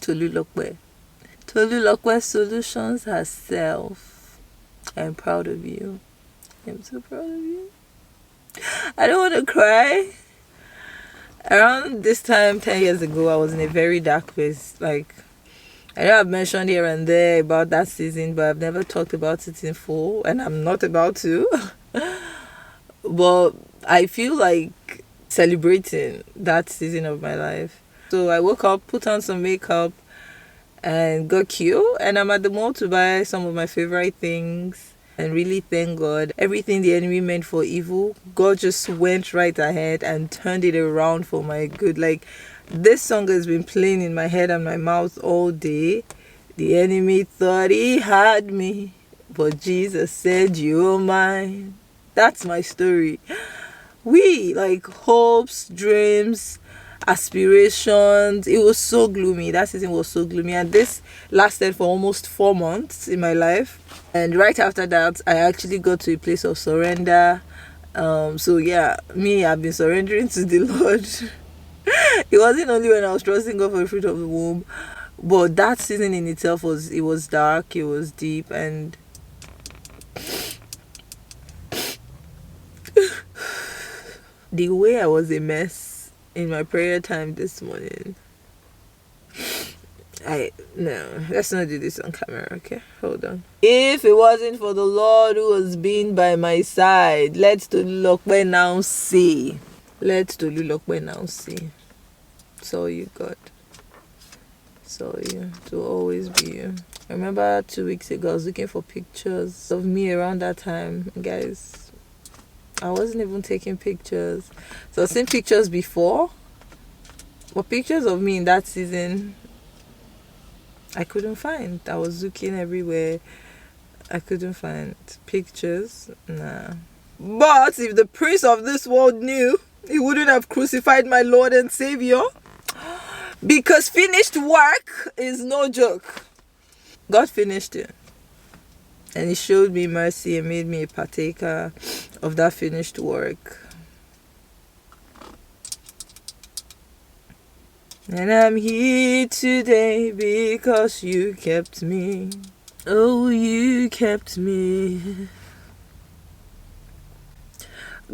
Tolulokwe. Tolulokwe Solutions herself. I'm proud of you. I'm so proud of you. I don't want to cry. Around this time, 10 years ago, I was in a very dark place. Like, I know I've mentioned here and there about that season, but I've never talked about it in full, and I'm not about to. But I feel like celebrating that season of my life. So I woke up, put on some makeup, and got cute. And I'm at the mall to buy some of my favorite things. And really thank God. Everything the enemy meant for evil, God just went right ahead and turned it around for my good. Like, this song has been playing in my head and my mouth all day. The enemy thought he had me, but Jesus said, you're mine. That's my story. We, like, hopes, dreams, aspirations. It was so gloomy. That season was so gloomy. And this lasted for almost 4 months in my life. And right after that, I actually got to a place of surrender. So yeah, I've been surrendering to the Lord. It wasn't only when I was trusting God for the fruit of the womb, but that season in itself was dark, it was deep, and the way I was a mess in my prayer time this morning. No, let's not do this on camera, okay? Hold on. If it wasn't for the Lord who has been by my side, let's Tolulokwe now see. Let's Tolulokwe now see. Saw you, God. Saw you. To always be you. I remember 2 weeks ago, I was looking for pictures of me around that time. Guys, I wasn't even taking pictures. So I've seen pictures before, but pictures of me in that season, I couldn't find. I was looking everywhere. I couldn't find pictures. Nah. But if the prince of this world knew, he wouldn't have crucified my Lord and Savior. Because finished work is no joke. God finished it. And he showed me mercy and made me a partaker of that finished work. And I'm here today because you kept me. Oh, you kept me.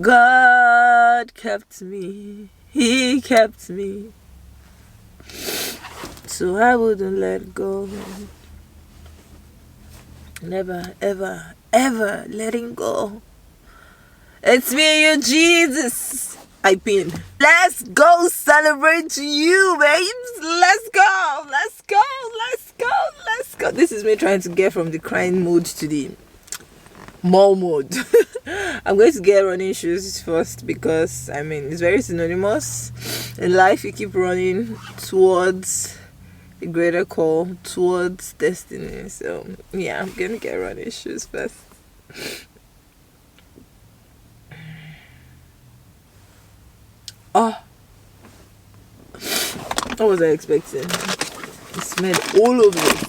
God kept me. He kept me. So I wouldn't let go. Never, ever, ever letting go. It's me and you, Jesus. I pin. Let's go celebrate you, babes. Let's go. Let's go. Let's go. Let's go. This is me trying to get from the crying mode to the mall mode. I'm going to get running shoes first because, it's very synonymous. In life, you keep running towards a greater call, towards destiny. So, yeah, I'm going to get running shoes first. Oh, what was I expecting? It smelled all of this.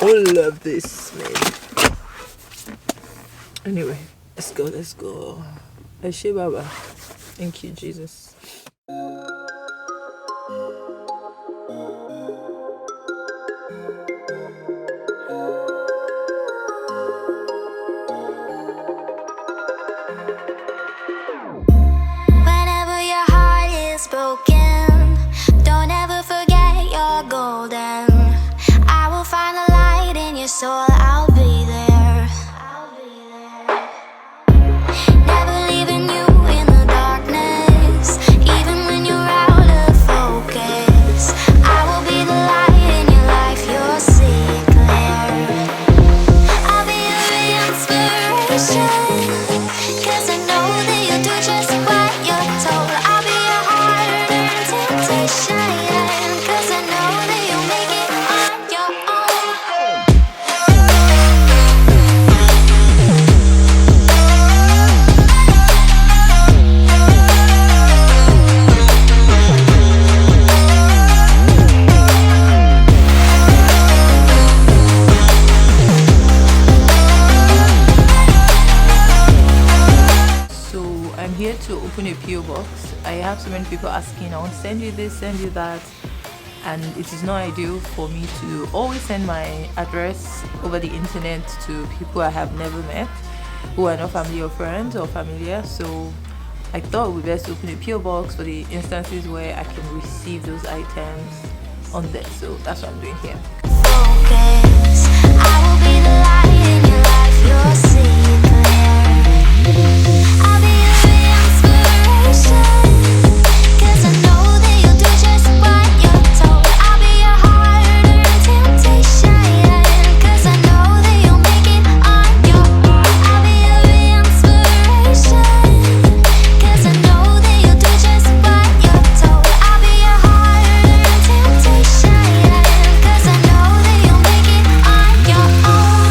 All of this smell. Anyway, let's go. Ashe Baba. Thank you, Jesus. Broken, don't ever forget you're golden. I will find a light in your soul. I'll be there. Never leaving you in the darkness, even when you're out of focus. I will be the light in your life. You'll see it clear. I'll be your inspiration, 'cause I know that you'll do just what you're told. I'll be your heart and temptation, 'cause I know that you'll make it on your own. So I'm here to open a PO box. I have so many people asking, I want to send you this, send you that. and it is not ideal for me to always send my address over the internet to people I have never met, who are not family or friends or familiar. So I thought it would be best to open a PO box for the instances where I can receive those items on there. So that's what I'm doing here. Focus. I will be the light in your life. You'll see it clear. I'll be your inspiration. 'Cause I know that you'll do just what you're told. I'll be your harder temptation. 'Cause I know that you'll make it on your own. I'll be your inspiration. 'Cause I know that you'll do just what you're told. I'll be your harder temptation. 'Cause I know that you'll make it on your own.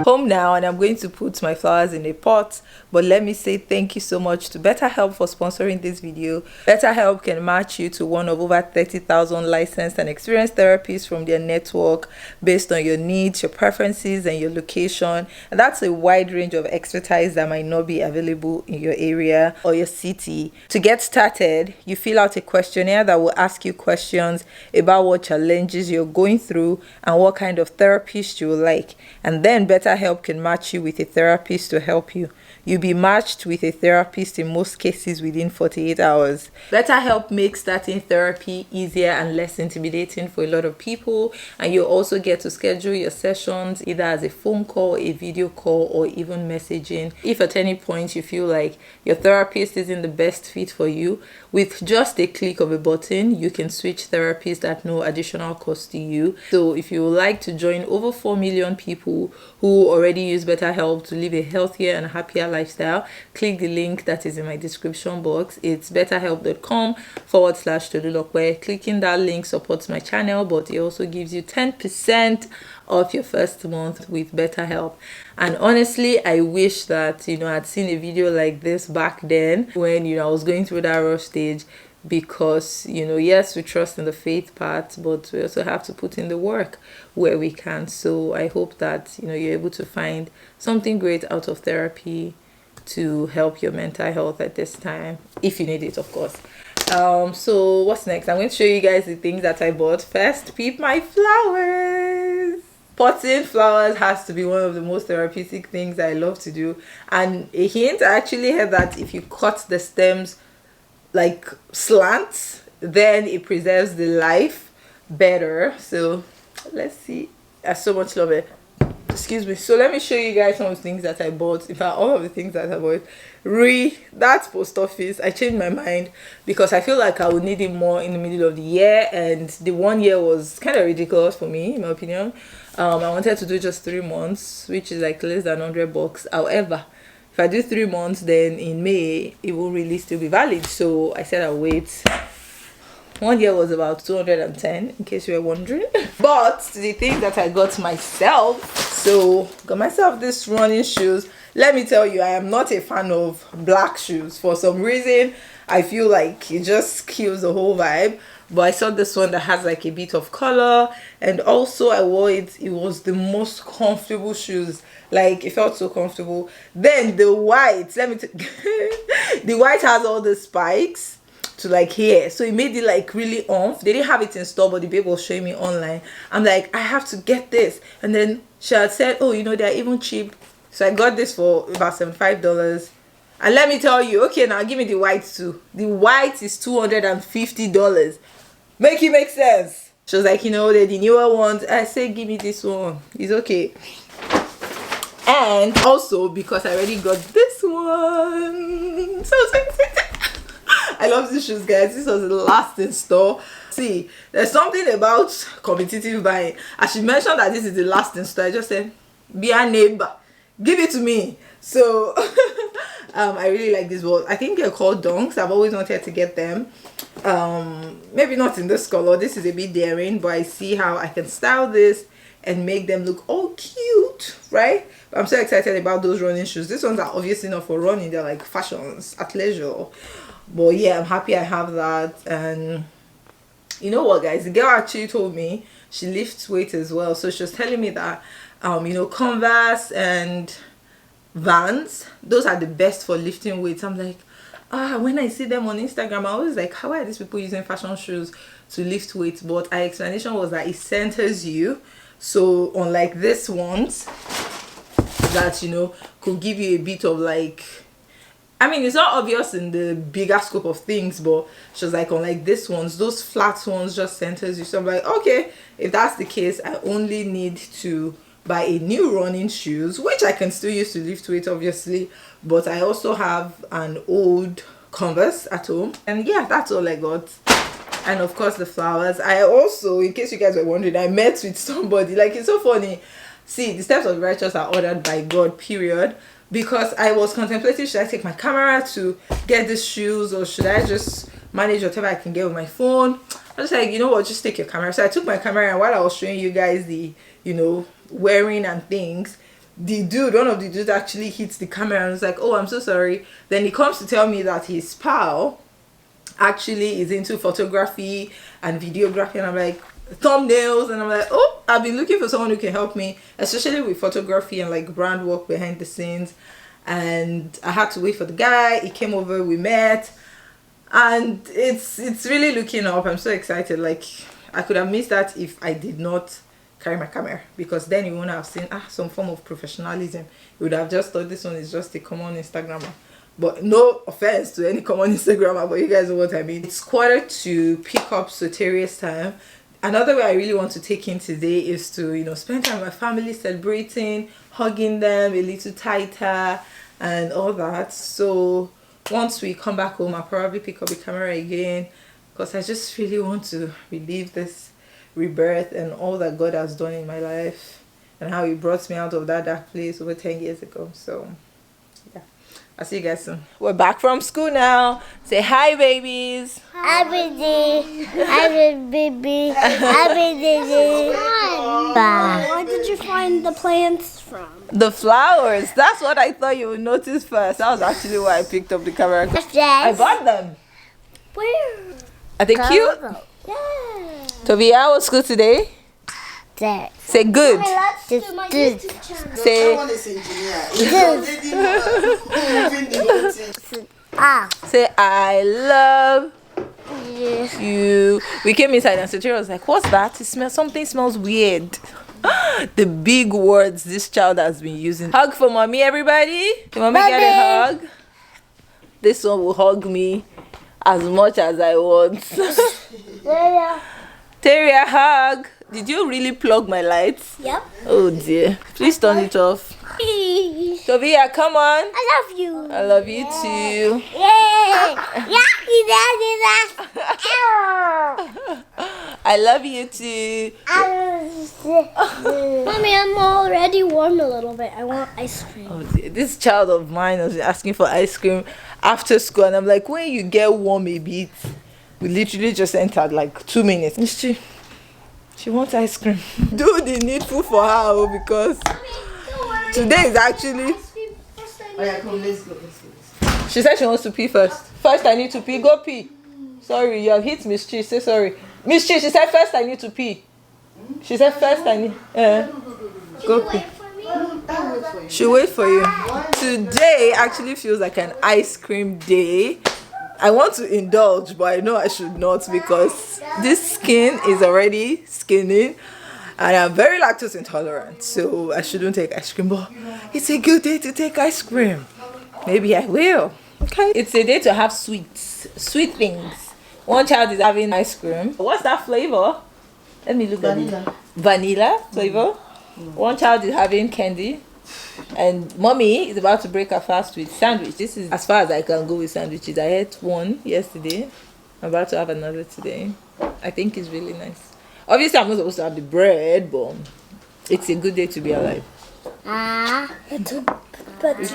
Home now, and I'm going to put my flowers in a pot. But let me say thank you so much to BetterHelp for sponsoring this video. BetterHelp can match you to one of over 30,000 licensed and experienced therapists from their network based on your needs, your preferences, and your location. And that's a wide range of expertise that might not be available in your area or your city. To get started, you fill out a questionnaire that will ask you questions about what challenges you're going through and what kind of therapist you would like. And then BetterHelp can match you with a therapist to help you. You'll be matched with a therapist in most cases within 48 hours. BetterHelp makes starting therapy easier and less intimidating for a lot of people, and you also get to schedule your sessions either as a phone call, a video call, or even messaging. If at any point you feel like your therapist isn't the best fit for you, with just a click of a button, you can switch therapists at no additional cost to you. So if you would like to join over 4 million people who already use BetterHelp to live a healthier and happier lifestyle, click the link that is in my description box. It's betterhelp.com/Tolulokwe. Clicking that link supports my channel, but it also gives you 10% off your first month with BetterHelp. And honestly, I wish that I'd seen a video like this back then when I was going through that rush stage, because yes, we trust in the faith part, but we also have to put in the work where we can. So I hope that you're able to find something great out of therapy to help your mental health at this time, if you need it, of course. So what's next? I'm going to show you guys the things that I bought. First, peep my flowers. Potting flowers has to be one of the most therapeutic things I love to do. And a hint, I actually heard that if you cut the stems like slants, then it preserves the life better. So let's see. I so much love it. Excuse me. So let me show you guys some of the things that I bought. In fact, all of the things that I bought. That's post office. I changed my mind because I feel like I would need it more in the middle of the year, and the 1 year was kind of ridiculous for me, in my opinion. I wanted to do just 3 months, which is like less than $100. However, if I do 3 months, then in May it will really still be valid. So I said I'll wait. 1 year was about 210, in case you were wondering. But the thing that I got myself, so got myself this running shoes. Let me tell you, I am not a fan of black shoes. For some reason, I feel like it just kills the whole vibe. But I saw this one that has like a bit of color, and also I wore it. It was the most comfortable shoes. Like, it felt so comfortable. Then the white, the white has all the spikes to like here, so it made it like really oomph. They didn't have it in store, but the babe was showing me online. I'm like, I have to get this. And then she had said, oh, they're even cheap. So I got this for about $75. And let me tell you, okay, now give me the white too. The white is $250. Make it make sense. She was like, they're the newer ones. I said, give me this one. It's okay. And also because I already got this one. So I love these shoes, guys. This was the last in store. See, there's something about competitive buying. As she mentioned that this is the last in store, I just said, be a neighbor, give it to me. So I really like these balls. I think they're called donks. I've always wanted to get them. Maybe not in this color. This is a bit daring, but I see how I can style this and make them look all cute, right? But I'm so excited about those running shoes. These ones are obviously not for running. They're like fashions at leisure. But yeah, I'm happy I have that. And you know what, guys, the girl actually told me she lifts weight as well. So she was telling me that Converse and Vans. Those are the best for lifting weights. I'm like, when I see them on Instagram, I always like, how are these people using fashion shoes to lift weights? But our explanation was that it centers you. So unlike this ones that could give you a bit of like, I mean, it's not obvious in the bigger scope of things, but she was like, unlike this ones, those flat ones just centers you. So I'm like, okay, if that's the case, I only need to buy a new running shoes, which I can still use to lift weight, obviously, but I also have an old Converse at home, and yeah, that's all I got. And of course the flowers. I also, in case you guys were wondering, I met with somebody. Like, it's so funny. See, the steps of the righteous are ordered by God, period. Because I was contemplating, should I take my camera to get these shoes, or should I just manage whatever I can get with my phone? I was like, you know what, just take your camera. So I took my camera, and while I was showing you guys the wearing and things, one of the dudes actually hits the camera and was like, oh, I'm so sorry. Then he comes to tell me that his pal actually is into photography and videography, and I'm like, thumbnails, and I'm like, oh, I've been looking for someone who can help me, especially with photography and like brand work behind the scenes. And I had to wait for the guy. He came over, we met, and it's really looking up. I'm so excited. Like, I could have missed that if I did not carry my camera, because then you wouldn't have seen some form of professionalism. You would have just thought this one is just a common Instagrammer. But no offense to any common Instagrammer, but you guys know what I mean. It's quarter to pick up Soteria's time. Another way I really want to take in today is to spend time with my family, celebrating, hugging them a little tighter and all that. So once we come back home, I'll probably pick up the camera again, because I just really want to relive this rebirth and all that God has done in my life, and how he brought me out of that dark place over 10 years ago. So yeah, I'll see you guys soon. We're back from school now. Say hi, babies. Hi, baby. Hi, baby. Hi, baby. Where did you find the plants from? The flowers. That's what I thought you would notice first. That was actually why I picked up the camera. I bought them. Where? Are they cute? Yeah. Toby, how was school today? There. Say good. Let's Just do my good. YouTube channel. Say say I love you. We came inside and Soteria was like, what's that? Something smells weird. The big words this child has been using. Hug for mommy, everybody. Can mommy get a hug? This one will hug me as much as I want. Teria, hug. Did you really plug my lights? Yep. Oh dear. Please turn it off. Tovia, come on. I love you. I love you too. Yay! I love you too. Mommy, I'm already warm a little bit. I want ice cream. Oh dear. This child of mine was asking for ice cream after school, and I'm like, when you get warm a bit. We literally just entered like 2 minutes. She wants ice cream. Do the needful for her, because today is actually. Oh yeah, come, let's go. She said she wants to pee first. First, I need to pee. Go pee. Sorry, you have hit Miss Chi. Say sorry. Miss Chi, she said first I need to pee. She said first I need. Go pee. She'll wait for you. Today actually feels like an ice cream day. I want to indulge, but I know I should not, because this skin is already skinning and I'm very lactose intolerant, so I shouldn't take ice cream. But it's a good day to take ice cream. Maybe I will. Okay. It's a day to have sweet things. One child is having ice cream. What's that flavor? Let me look at it. Vanilla flavor. One child is having candy. And mommy is about to break her fast with sandwich. This is as far as I can go with sandwiches. I ate one yesterday. I'm about to have another today. I think it's really nice. Obviously, I'm not supposed to have the bread, but it's a good day to be alive. But It's today,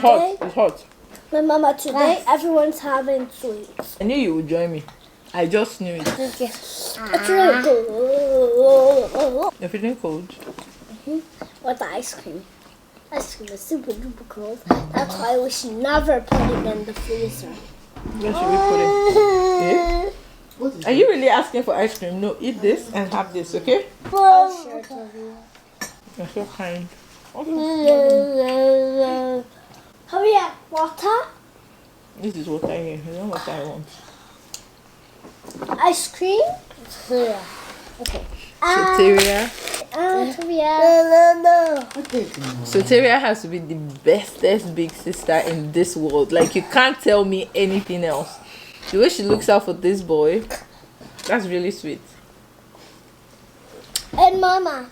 hot. It's hot. my mama, today everyone's having sweets. I knew you would join me. I just knew it. It's really cool. You're feeling cold? With the ice cream. Ice cream is super duper cold. That's why we should never put it in the freezer. Where should we put it? Yeah? Are you really asking for ice cream? No, eat this and have this, okay? Oh, sure, Toby. You're so kind. Hurry up, water, This is what I hear. You know what I want. ice cream. Yeah. Okay. Soteria. Hurry up. Soteria has to be the bestest big sister in this world. Like, you can't tell me anything else. The way she looks out for this boy, that's really sweet. And Mama.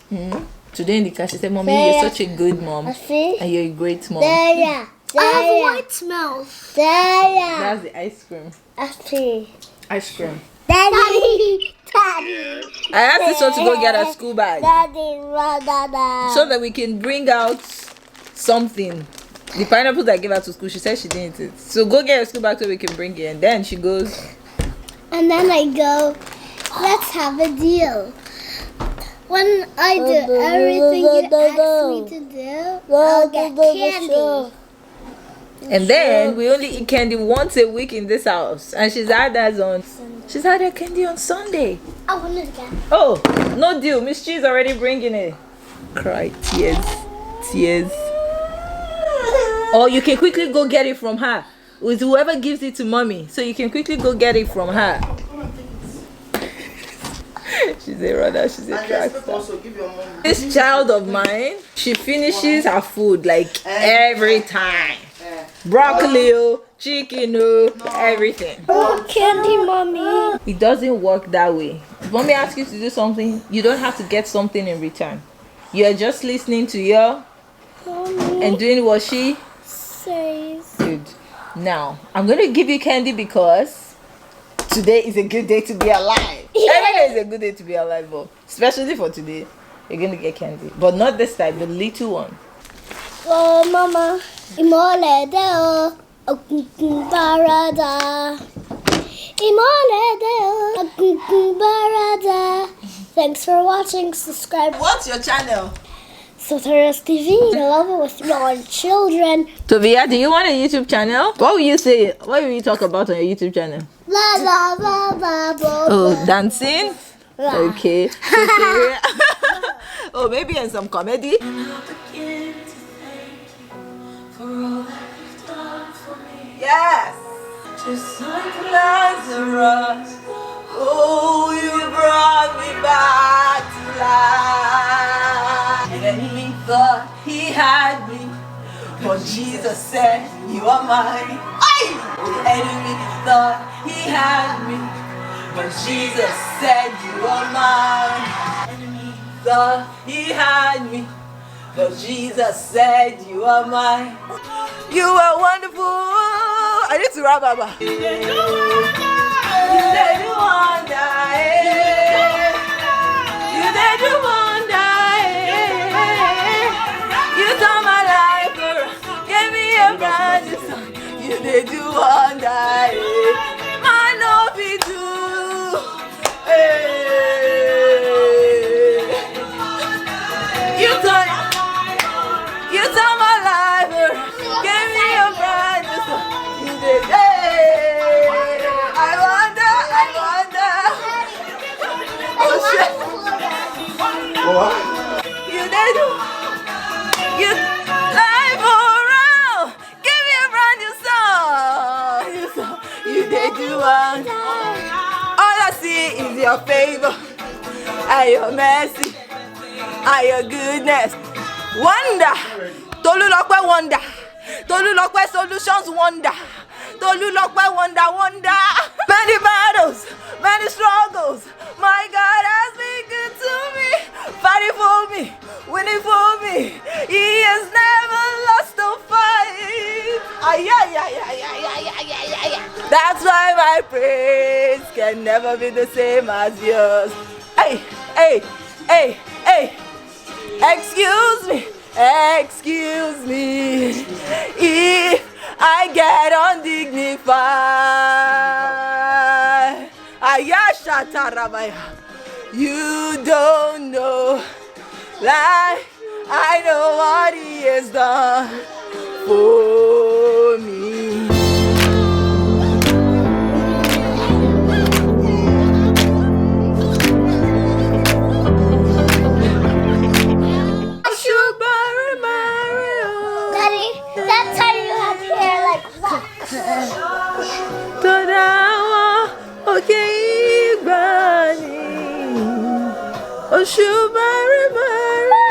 Today in the car, she said, Mommy, you're such a good mom. See? And you're a great mom. There. I have white mouth. There. That's the ice cream. See. Ice cream. Daddy. I asked this one to go get a school bag Daddy. so that we can bring out something. The pineapples I gave her to school, she said she didn't eat it. So go get a school bag so we can bring it. And then she goes, And then I go, let's have a deal. When I do everything you ask me to do, I'll get candy. and then we only eat candy once a week in this house. And she's had her candy on Sunday. I want it again. Oh, no deal. Miss Cheese already bringing it. Cry, tears. Or you can quickly go get it from her. With whoever gives it to mommy. So you can quickly go get it from her. She's a runner, she's a track star. Also, give your mom. This child of mine, she finishes her food like every time. Broccoli, chicken, everything. Candy, Mommy. It doesn't work that way. If mommy asks you to do something, you don't have to get something in return. You're just listening to her and doing what she Says. good. Now, I'm going to give you candy because today is a good day to be alive. Every day is a good day to be alive, but especially for today, you're going to get candy. But not this type, the little one. Oh, Mama. Imole deo. Okunkun barada. Imole deo. Okunkun barada. Thanks for watching. Subscribe. What's your channel? Soteris TV. I love it with your children. Tovia, do you want a YouTube channel? What will you say? What will you talk about on your YouTube channel? La la la la la. Oh, dancing? Okay. Soteria. Oh, maybe in some comedy. Yes. Just like Lazarus. Oh, you brought me back to life. The enemy thought he had me, but Jesus said, you are mine. Aye! The enemy thought he had me, but Jesus said, you are mine. The enemy thought he had me, but Jesus said, you are mine. You are wonderful. I need to rap, Baba. You did you wonder, eh? You did you wonder, eh? You turned my life around, gave me a brand new song. You did you wonder, eh? Man, no be do, eh? You turned my life around, gave me a brand new song. You did, eh? I wonder. Oh shit! You did you life around, give me a brand new song. You did you want. All I see is your favor and your mercy and your goodness. Wonder, Tolulokwe wonder, Tolulokwe solutions wonder, Tolulokwe wonder. Many battles, many struggles. My God has been good to me, fighting for me, winning for me. He has never lost a fight. That's why my praise can never be the same as yours. Hey. Excuse me if I get undignified. You don't know, like I know what he has done for me. I should bury my Todawa okay bani Oshubari Mari.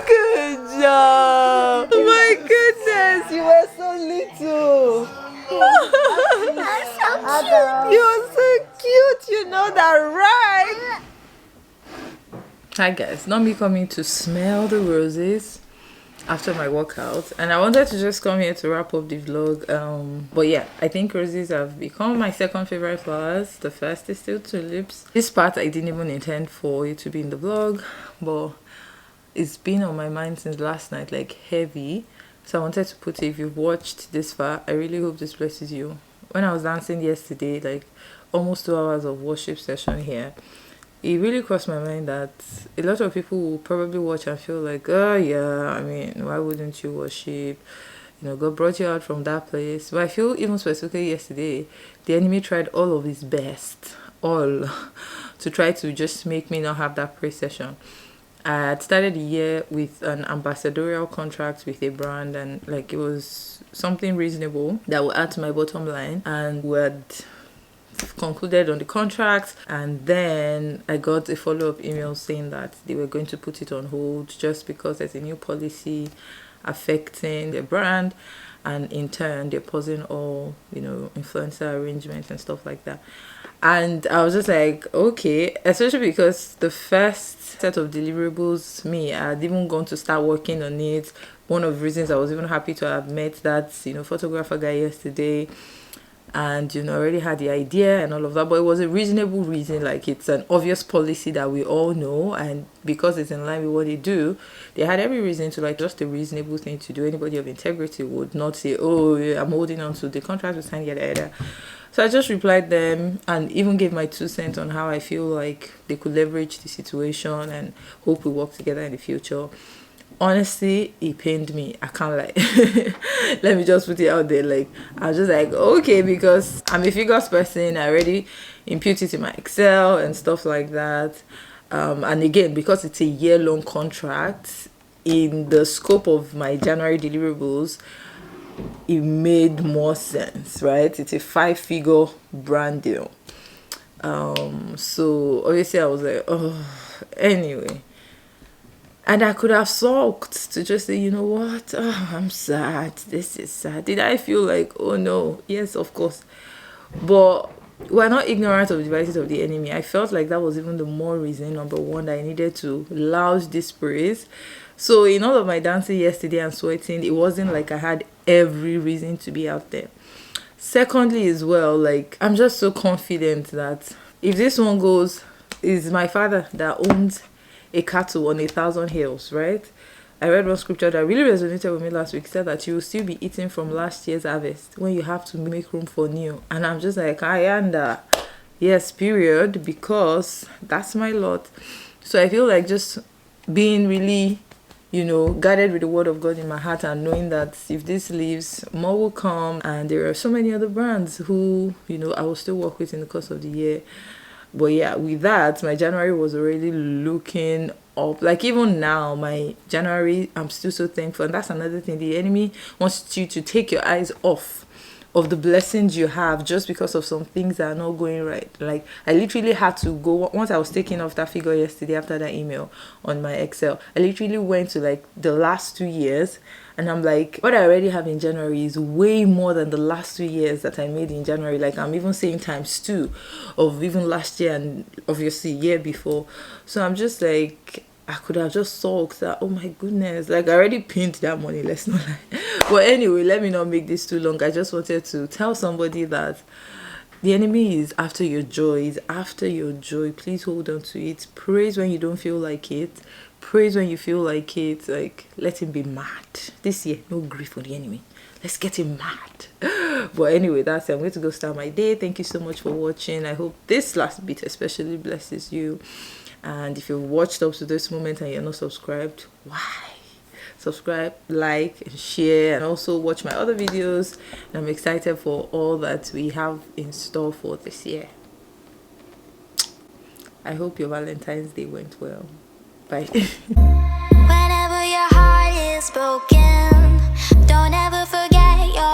Good job. Oh my goodness, you were so little. You are so cute, you know that, right? Hi guys, not me coming to smell the roses after my workout, and I wanted to just come here to wrap up the vlog. But yeah, I think roses have become my second favorite flowers. The first is still tulips. This part I didn't even intend for it to be in the vlog, but it's been on my mind since last night, like heavy. So I wanted to put it. If you've watched this far, I really hope this blesses you. When I was dancing yesterday, like almost 2 hours of worship session here, it really crossed my mind that a lot of people will probably watch and feel like, oh yeah, I mean, why wouldn't you worship? You know, God brought you out from that place. But I feel even specifically yesterday, the enemy tried all of his best, all, to try to just make me not have that praise session. I had started the year with an ambassadorial contract with a brand, and like it was something reasonable that would add to my bottom line, and we had concluded on the contract, and then I got a follow-up email saying that they were going to put it on hold just because there's a new policy affecting the brand, and in turn they're pausing all, you know, influencer arrangements and stuff like that. And I was just like, okay, especially because the first set of deliverables, me, I had even gone to start working on it. One of the reasons I was even happy to have met that, you know, photographer guy yesterday, and you know, already had the idea and all of that, but it was a reasonable reason. Like, it's an obvious policy that we all know, and because it's in line with what they do, they had every reason to, like, just a reasonable thing to do. Anybody of integrity would not say, oh yeah, I'm holding on to the contract we signed, yada yada. So I just replied them and even gave my 2 cents on how I feel like they could leverage the situation and hope we work together in the future. Honestly, it pained me. I can't lie. Let me just put it out there. Like, I was just like, okay, because I'm a figures person. I already impute it in my Excel and stuff like that. And again, because it's a year-long contract, in the scope of my January deliverables, it made more sense, right? It's a 5-figure brand deal. So obviously I was like, oh, anyway. And I could have sulked to just say, you know what? Oh, I'm sad. This is sad. Did I feel like, oh no? Yes, of course. But we're not ignorant of the devices of the enemy. I felt like that was even the more reason, number one, that I needed to lounge this praise. So in all of my dancing yesterday and sweating, it wasn't like I had every reason to be out there. Secondly, as well, like, I'm just so confident that if this one goes, is my father that owns a cattle on 1,000 hills, right? I read one scripture that really resonated with me last week. Said that you will still be eating from last year's harvest when you have to make room for new. And I'm just like, I am yes, period, because that's my lot. So I feel like just being really, you know, guided with the word of God in my heart, and knowing that if this leaves, more will come. And there are so many other brands who, you know, I will still work with in the course of the year. But yeah, with that, my January was already looking up. Like, even now, my January, I'm still so thankful. And that's another thing. The enemy wants you to take your eyes off of the blessings you have just because of some things that are not going right. Like, I literally had to go, once I was taking off that figure yesterday after that email on my Excel, I literally went to like the last 2 years, and I'm like, what I already have in January is way more than the last 2 years that I made in January. Like, I'm even saying ×2 of even last year and obviously year before. So I'm just like, I could have just sulked that, oh my goodness, like, I already pinned that money, let's not lie. But anyway, let me not make this too long. I just wanted to tell somebody that the enemy is after your joy, is after your joy. Please hold on to it. Praise when you don't feel like it. Praise when you feel like it. Like, let him be mad. This year, no grief for the enemy. Let's get him mad. But anyway, that's it. I'm going to go start my day. Thank you so much for watching. I hope this last bit especially blesses you. And if you've watched up to this moment and you're not subscribed, why? Subscribe, like, and share, and also watch my other videos. And I'm excited for all that we have in store for this year. I hope your Valentine's Day went well. Bye. Whenever your heart is broken, don't ever forget your